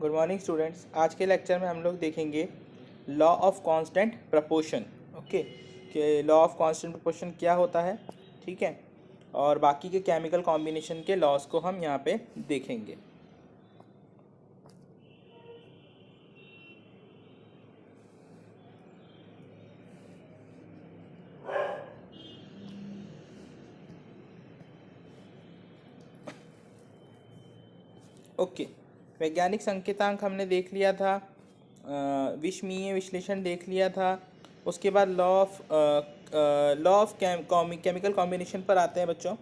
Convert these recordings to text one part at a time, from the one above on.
Good morning students. आज के lecture में हम लोग देखेंगे law of constant proportion. Okay, कि लॉ ऑफ कांस्टेंट प्रपोर्शन क्या होता है, ठीक है, और बाकी के केमिकल कॉम्बिनेशन के लॉज को हम यहाँ पे देखेंगे। ओके, वैज्ञानिक संकेतांक हमने देख लिया था, विषमीय विश्लेषण देख लिया था। उसके बाद लॉ ऑफ केमिकल कॉम्बिनेशन पर आते हैं बच्चों।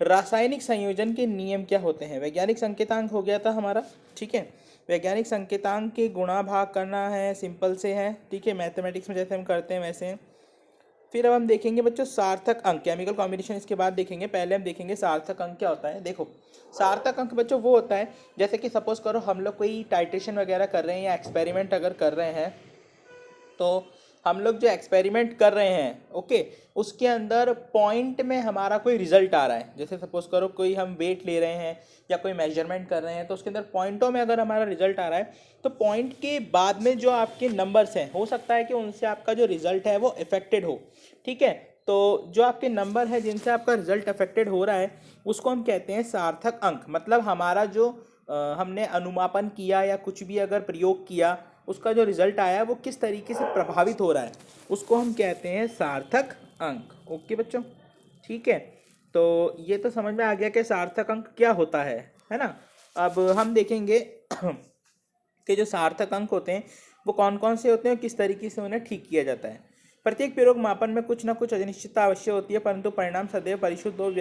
रासायनिक संयोजन के नियम क्या होते हैं। वैज्ञानिक संकेतांक हो गया था हमारा, ठीक है। वैज्ञानिक संकेतांक के गुणा भाग करना है, सिंपल से है, ठीक है, मैथमेटिक्स में जैसे हम करते हैं वैसे हैं। फिर अब हम देखेंगे बच्चों सार्थक अंक, केमिकल कॉम्बिनेशन इसके बाद देखेंगे। पहले हम देखेंगे सार्थक अंक क्या होता है। देखो, सार्थक अंक बच्चों वो होता है जैसे कि सपोज करो हम लोग कोई टाइट्रेशन वगैरह कर रहे हैं या एक्सपेरिमेंट अगर कर रहे हैं, तो हम लोग जो एक्सपेरिमेंट कर रहे हैं, ओके, उसके अंदर पॉइंट में हमारा कोई रिजल्ट आ रहा है। जैसे सपोज करो कोई हम वेट ले रहे हैं या कोई मेजरमेंट कर रहे हैं, तो उसके अंदर पॉइंटों में अगर हमारा रिजल्ट आ रहा है, तो पॉइंट के बाद में जो आपके नंबर्स हैं, हो सकता है कि उनसे आपका जो रिजल्ट है वो अफेक्टेड हो, ठीक है। तो जो आपके नंबर है जिनसे आपका रिजल्ट अफेक्टेड हो रहा है, उसको हम कहते हैं सार्थक अंक। मतलब हमारा जो हमने अनुमापन किया या कुछ भी अगर प्रयोग किया, उसका जो रिजल्ट आया वो किस तरीके से प्रभावित हो रहा है, उसको हम कहते हैं सार्थक अंक। ओके बच्चों, ठीक है। तो ये तो समझ में आ गया कि सार्थक अंक क्या होता है ना। अब हम देखेंगे कि जो सार्थक अंक होते हैं वो कौन कौन से होते हैं और किस तरीके से उन्हें ठीक किया जाता है। प्रत्येक प्रयोग मापन में कुछ ना कुछ अनिश्चितता अवश्य होती है, परंतु परिणाम सदैव परिशुद्ध और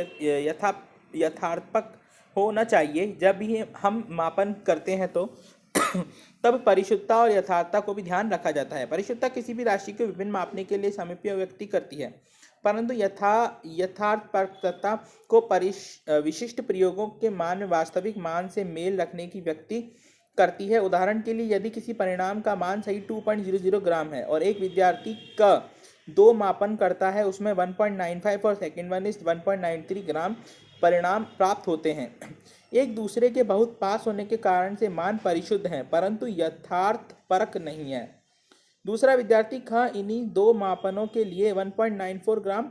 यथार्थक होना चाहिए। जब भी हम मापन करते हैं तो तब परिशुद्धता और यथार्थता को भी ध्यान रखा जाता है। परिशुद्धता किसी भी राशि को विभिन्न मापने के लिए सामीप्य व्यक्ति करती है, परंतु यथार्थता को विशिष्ट प्रयोगों के मान में वास्तविक मान से मेल रखने की व्यक्ति करती है। उदाहरण के लिए, यदि किसी परिणाम का मान सही 2.00 ग्राम है और एक विद्यार्थी का दो मापन करता है, उसमें 1.95 और सेकेंड वन इज 1.93 ग्राम परिणाम प्राप्त होते हैं। एक दूसरे के बहुत पास होने के कारण से मान परिशुद्ध हैं, परंतु यथार्थ परक नहीं है। दूसरा विद्यार्थी इन्हीं दो मापनों के लिए 1.94 ग्राम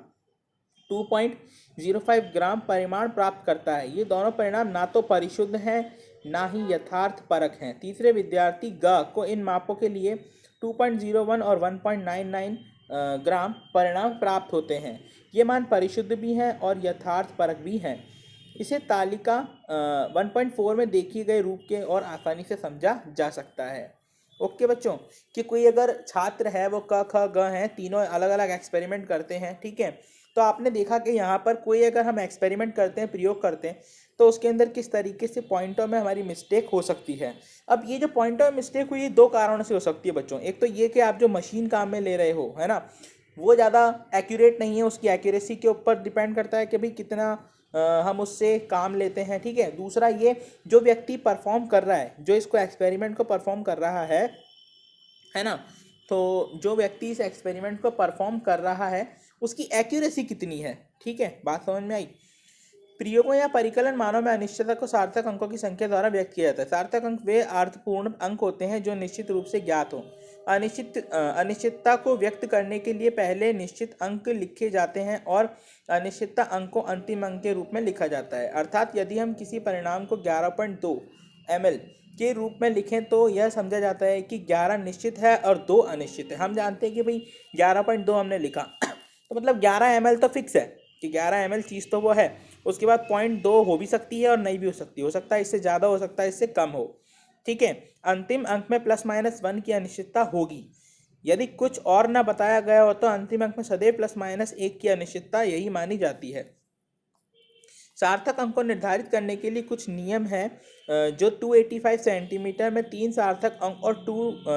2.05 ग्राम परिमाण प्राप्त करता है। ये दोनों परिणाम ना तो परिशुद्ध हैं ना ही यथार्थ परक हैं। तीसरे विद्यार्थी को इन मापों के लिए 2.01 और 1.99 ग्राम परिणाम प्राप्त होते हैं। ये मान परिशुद्ध भी हैं और यथार्थ परक भी हैं। इसे तालिका 1.4 में देखी गए रूप के और आसानी से समझा जा सकता है। ओके बच्चों, कि कोई अगर छात्र है वो क ख ग हैं, तीनों अलग अलग एक्सपेरिमेंट करते हैं, ठीक है। तो आपने देखा कि यहाँ पर कोई अगर हम एक्सपेरिमेंट करते हैं, प्रयोग करते हैं, तो उसके अंदर किस तरीके से पॉइंटों में हमारी मिस्टेक हो सकती है। अब ये जो पॉइंटों में मिस्टेक हुई, दो कारणों से हो सकती है बच्चों। एक तो ये कि आप जो मशीन काम में ले रहे हो, है ना, वो ज़्यादा एक्यूरेट नहीं है, उसकी एक्यूरेसी के ऊपर डिपेंड करता है कि भाई कितना हम उससे काम लेते हैं, ठीक है। दूसरा ये, जो व्यक्ति परफॉर्म कर रहा है, जो इसको एक्सपेरिमेंट को परफॉर्म कर रहा है ना, तो जो व्यक्ति इस एक्सपेरिमेंट को परफॉर्म कर रहा है उसकी एक्यूरेसी कितनी है, ठीक है। बात समझ में आई। प्रयोगों या परिकलन मानों में अनिश्चितता को सार्थक अंकों की संख्या द्वारा व्यक्त किया जाता है। सार्थक अंक वे अर्थपूर्ण अंक होते हैं जो निश्चित रूप से ज्ञात हो। अनिश्चितता को व्यक्त करने के लिए पहले निश्चित अंक लिखे जाते हैं और अनिश्चितता अंक को अंतिम अंक के रूप में लिखा जाता है। अर्थात यदि हम किसी परिणाम को 11.2 ml के रूप में लिखें तो यह समझा जाता है कि 11 निश्चित है और 2 अनिश्चित है। हम जानते हैं कि भाई 11.2 हमने लिखा तो मतलब 11 ml तो फिक्स है कि 11 ml चीज़ तो वो है। उसके बाद 0.2 हो भी सकती है और नहीं भी हो सकती, हो सकता है इससे ज़्यादा, हो सकता है इससे कम हो, ठीक है। अंतिम अंक में +-1 की अनिश्चितता होगी। यदि कुछ और ना बताया गया हो तो अंतिम अंक में सदैव +-1 की अनिश्चितता यही मानी जाती है। सार्थक अंक को निर्धारित करने के लिए कुछ नियम हैं, जो 285 सेंटीमीटर में 3 सार्थक अंक और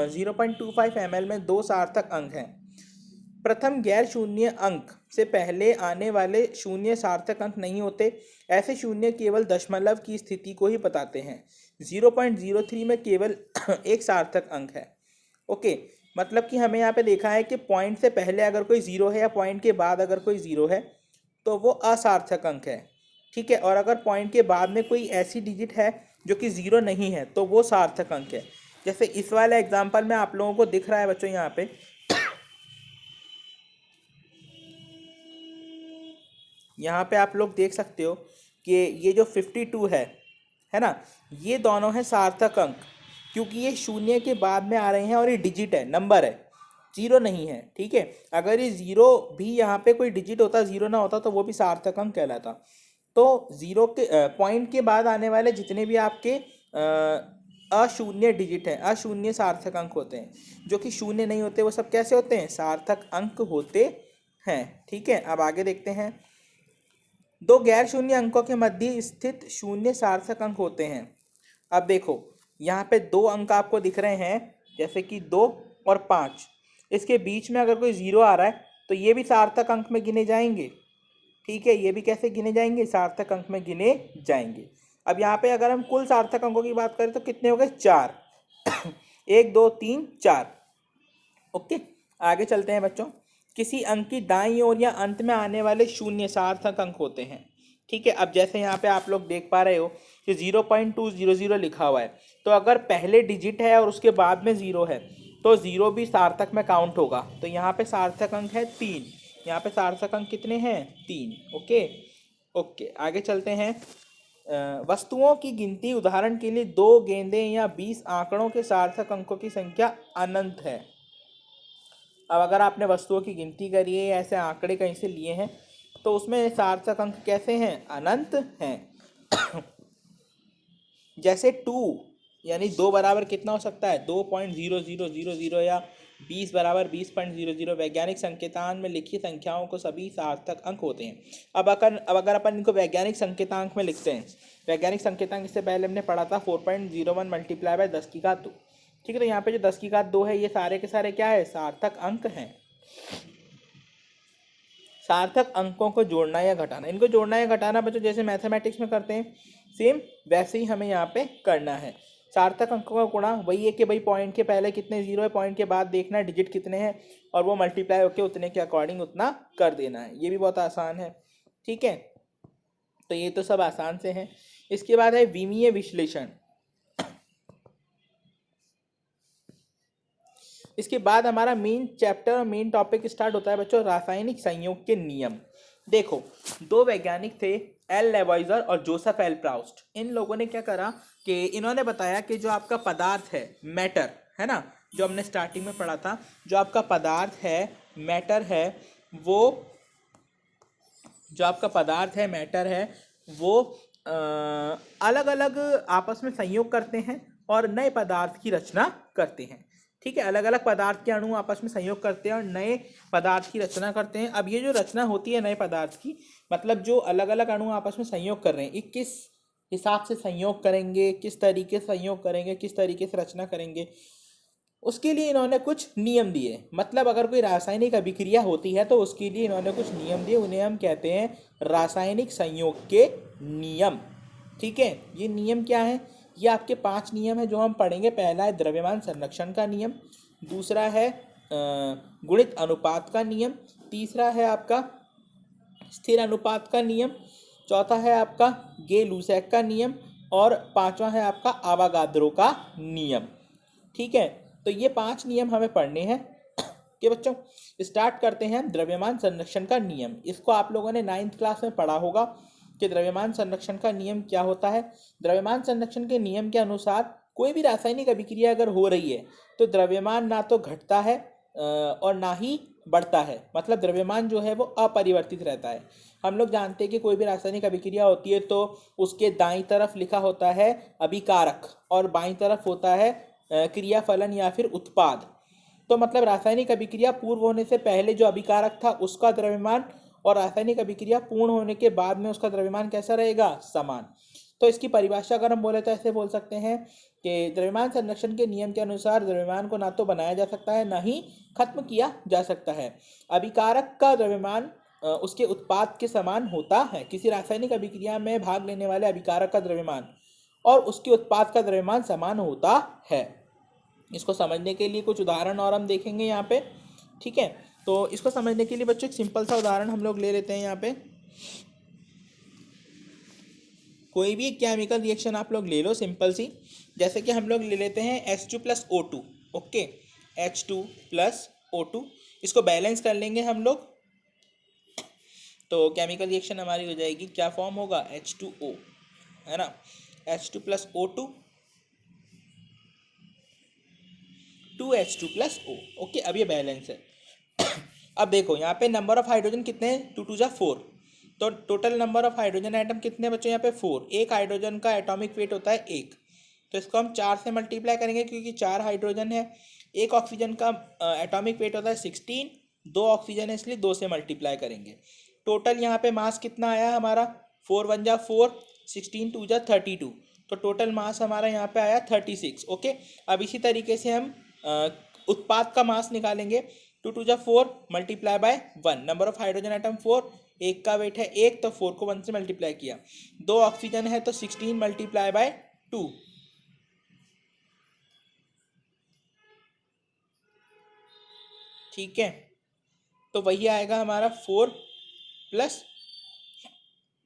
0.25 ml में 2 सार्थक अंक हैं। प्रथम गैर शून्य अंक से पहले आने वाले शून्य सार्थक अंक नहीं होते। ऐसे शून्य केवल दशमलव की स्थिति को ही बताते हैं। 0.03 में केवल एक सार्थक अंक है। ओके, मतलब कि हमें यहाँ पे देखा है कि पॉइंट से पहले अगर कोई ज़ीरो है या पॉइंट के बाद अगर कोई ज़ीरो है तो वो असार्थक अंक है, ठीक है। और अगर पॉइंट के बाद में कोई ऐसी डिजिट है जो कि 0 नहीं है तो वो सार्थक अंक है। जैसे इस वाले एग्जाम्पल में आप लोगों को दिख रहा है बच्चों, यहाँ पे आप लोग देख सकते हो कि ये जो 52 है ना, ये दोनों हैं सार्थक अंक, क्योंकि ये शून्य के बाद में आ रहे हैं और ये डिजिट है, नंबर है, 0 नहीं है। ठीक है, अगर ये 0 भी यहाँ पे कोई डिजिट होता, 0 ना होता तो वो भी सार्थक अंक कहलाता। तो 0 के पॉइंट के बाद आने वाले जितने भी आपके अशून्य डिजिट हैं, अशून्य सार्थक अंक होते हैं, जो कि शून्य नहीं होते, वो सब कैसे होते हैं, सार्थक अंक होते हैं। ठीक है, अब आगे देखते हैं। दो गैर शून्य अंकों के मध्य स्थित शून्य सार्थक अंक होते हैं। अब देखो यहाँ पे दो अंक आपको दिख रहे हैं, जैसे कि 2 और 5, इसके बीच में अगर कोई 0 आ रहा है तो ये भी सार्थक अंक में गिने जाएंगे। ठीक है, ये भी कैसे गिने जाएंगे, सार्थक अंक में गिने जाएंगे। अब यहाँ पे अगर हम कुल सार्थक अंकों की बात करें तो कितने हो गए, 4 1 2 3 4। ओके, आगे चलते हैं बच्चों। किसी अंक की दाईं ओर या अंत में आने वाले शून्य सार्थक अंक होते हैं। ठीक है, अब जैसे यहाँ पे आप लोग देख पा रहे हो कि 0.200 लिखा हुआ है, तो अगर पहले डिजिट है और उसके बाद में 0 है तो 0 भी सार्थक में काउंट होगा। तो यहाँ पे सार्थक अंक है 3, यहाँ पे सार्थक अंक कितने हैं, 3। ओके ओके, आगे चलते हैं। वस्तुओं की गिनती, उदाहरण के लिए 2 गेंदें या 20 आंकड़ों के सार्थक अंकों की संख्या अनंत है। अब अगर आपने वस्तुओं की गिनती करी है, ऐसे आंकड़े कहीं से लिए हैं, तो उसमें सार्थक अंक कैसे हैं, अनंत हैं। जैसे 2 यानी 2 बराबर कितना हो सकता है, 2.0000 या 20 बराबर 20.00। वैज्ञानिक संकेतांक में लिखी संख्याओं को सभी सार्थक अंक होते हैं। अब अगर अपन इनको वैज्ञानिक संकेतांक में लिखते हैं, वैज्ञानिक संकेतांक इससे पहले हमने पढ़ा था 4.01 मल्टीप्लाई बाय 10 की घात 2। ठीक है, तो यहाँ पे जो 10 की घात 2 है, ये सारे के सारे क्या है, सार्थक अंक हैं। सार्थक अंकों को जोड़ना या घटाना, इनको जोड़ना या घटाना बच्चों जैसे मैथमेटिक्स में करते हैं, सेम वैसे ही हमें यहाँ पे करना है। सार्थक अंकों का गुणा वही है कि भाई पॉइंट के पहले कितने 0 है, पॉइंट के बाद देखना है डिजिट कितने हैं, और वो मल्टीप्लाई होकर उतने के अकॉर्डिंग उतना कर देना है। ये भी बहुत आसान है। ठीक है, तो ये तो सब आसान से हैं। इसके बाद है विमीय विश्लेषण। इसके बाद हमारा मेन चैप्टर और मेन टॉपिक स्टार्ट होता है बच्चों, रासायनिक संयोग के नियम। देखो, दो वैज्ञानिक थे, एल लेवॉइजर और जोसेफ एल प्राउस्ट। इन लोगों ने क्या करा कि इन्होंने बताया कि जो आपका पदार्थ है, मैटर है ना, जो हमने स्टार्टिंग में पढ़ा था, जो आपका पदार्थ है, मैटर है, वो जो आपका पदार्थ है, मैटर है, वो अलग अलग आपस में संयोग करते हैं और नए पदार्थ की रचना करते हैं। ठीक है, अलग अलग पदार्थ के अणु आपस में संयोग करते हैं और नए पदार्थ की रचना करते हैं। अब ये जो रचना होती है नए पदार्थ की, मतलब जो अलग अलग अणु आपस में संयोग कर रहे हैं, ये किस हिसाब से संयोग करेंगे, किस तरीके से संयोग करेंगे, किस तरीके से रचना करेंगे, उसके लिए इन्होंने कुछ नियम दिए। मतलब अगर कोई रासायनिक अभिक्रिया होती है तो उसके लिए इन्होंने कुछ नियम दिए, उन्हें हम कहते हैं रासायनिक संयोग के नियम। ठीक है, ये नियम क्या है, ये आपके 5 नियम है जो हम पढ़ेंगे। पहला है द्रव्यमान संरक्षण का नियम, दूसरा है गुणित अनुपात का नियम, तीसरा है आपका स्थिर अनुपात का नियम, चौथा है आपका गे-लूसैक का नियम, और पांचवा है आपका आवागाद्रो का नियम। ठीक है, तो ये 5 नियम हमें पढ़ने हैं। कि बच्चों स्टार्ट करते हैं द्रव्यमान संरक्षण का नियम। इसको आप लोगों ने 9th क्लास में पढ़ा होगा कि द्रव्यमान संरक्षण का नियम क्या होता है। द्रव्यमान संरक्षण के नियम के अनुसार कोई भी रासायनिक अभिक्रिया अगर हो रही है तो द्रव्यमान ना तो घटता है और ना ही बढ़ता है, मतलब द्रव्यमान जो है वो अपरिवर्तित रहता है। हम लोग जानते हैं कि कोई भी रासायनिक अभिक्रिया होती है तो उसके दाईं तरफ लिखा होता है अभिकारक और बाईं तरफ होता है क्रिया फलन या फिर उत्पाद। तो मतलब रासायनिक अभिक्रिया पूर्व होने से पहले जो अभिकारक था उसका द्रव्यमान और रासायनिक अभिक्रिया पूर्ण होने के बाद में उसका द्रव्यमान कैसा रहेगा, समान। तो इसकी परिभाषा अगर हम बोले तो ऐसे बोल सकते हैं कि द्रव्यमान संरक्षण के नियम के अनुसार द्रव्यमान को ना तो बनाया जा सकता है ना ही खत्म किया जा सकता है। अभिकारक का द्रव्यमान उसके उत्पाद के समान होता है। किसी रासायनिक अभिक्रिया में भाग लेने वाले अभिकारक का द्रव्यमान और उसके उत्पाद का द्रव्यमान समान होता है। इसको समझने के लिए कुछ उदाहरण और हम देखेंगे यहाँ पे। ठीक है, तो इसको समझने के लिए बच्चों एक सिंपल सा उदाहरण हम लोग ले लेते हैं यहाँ पे। कोई भी केमिकल रिएक्शन आप लोग ले लो सिंपल सी, जैसे कि हम लोग ले लेते हैं H2 plus O2। Okay, H2 plus O2, इसको बैलेंस कर लेंगे हम लोग, तो केमिकल रिएक्शन हमारी हो जाएगी, क्या फॉर्म होगा, H2O, है ना, H2 plus O2 2H2 plus O। Okay, अब ये बैलेंस है। अब देखो यहाँ पे नंबर ऑफ हाइड्रोजन कितने हैं, 2 2 जा 4, तो total number of hydrogen atom कितने बचे यहाँ पे, 4। एक हाइड्रोजन का एटॉमिक वेट होता है 1, तो इसको हम 4 से मल्टीप्लाई करेंगे क्योंकि 4 हाइड्रोजन है। एक ऑक्सीजन का एटॉमिक वेट होता है 16, 2 ऑक्सीजन है इसलिए 2 से मल्टीप्लाई करेंगे। टोटल यहाँ पे मास कितना आया हमारा, 4 1 जा 4, 16 2 जा 32, तो टोटल मास हमारा यहाँ पे आया 36। ओके, अब इसी तरीके से हम उत्पाद का मास निकालेंगे, 2 2 जा 4 multiply by 1, number of hydrogen atom 4, एक का वेट है 1 तो 4 को 1 से मल्टीप्लाई किया, 2 ऑक्सीजन है तो 16 मल्टीप्लाई बाय 2, ठीक है, तो वही आएगा हमारा 4 प्लस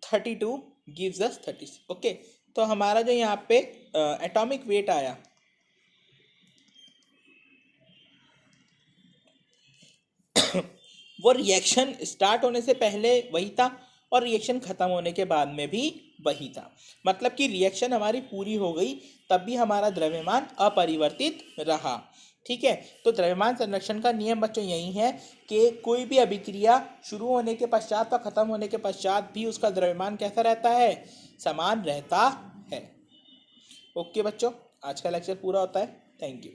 32 गिव्स अस 36। ओके, तो हमारा जो यहाँ पे एटॉमिक वेट आया, वो रिएक्शन स्टार्ट होने से पहले वही था और रिएक्शन ख़त्म होने के बाद में भी वही था, मतलब कि रिएक्शन हमारी पूरी हो गई तब भी हमारा द्रव्यमान अपरिवर्तित रहा। ठीक है, तो द्रव्यमान संरक्षण का नियम बच्चों यही है कि कोई भी अभिक्रिया शुरू होने के पश्चात और ख़त्म होने के पश्चात भी उसका द्रव्यमान कैसा रहता है, समान रहता है। ओके बच्चों, आज का लेक्चर पूरा होता है। Thank you.